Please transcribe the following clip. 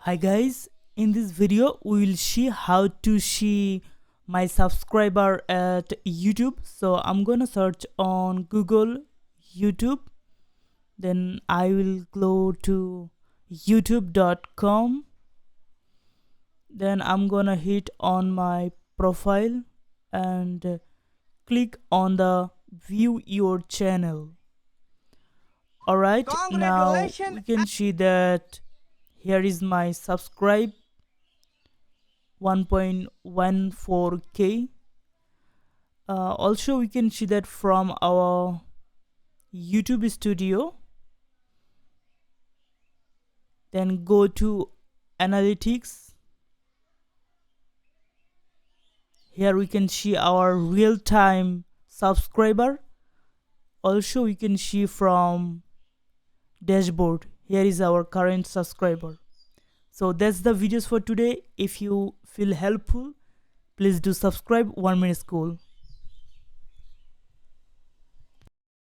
Hi guys, in this video we will see how to see my subscriber at YouTube. So I'm gonna search on Google YouTube, then I will go to youtube.com, then I'm gonna hit on my profile and click on the view your channel. Alright, now we can see that here is my subscribe 1.14k. Also we can see that from our YouTube studio, then go to analytics. Here we can see our real-time subscriber. Also we can see from dashboard, here is our current subscriber. So that's the videos for today. If you feel helpful, please do subscribe 1 Minute School.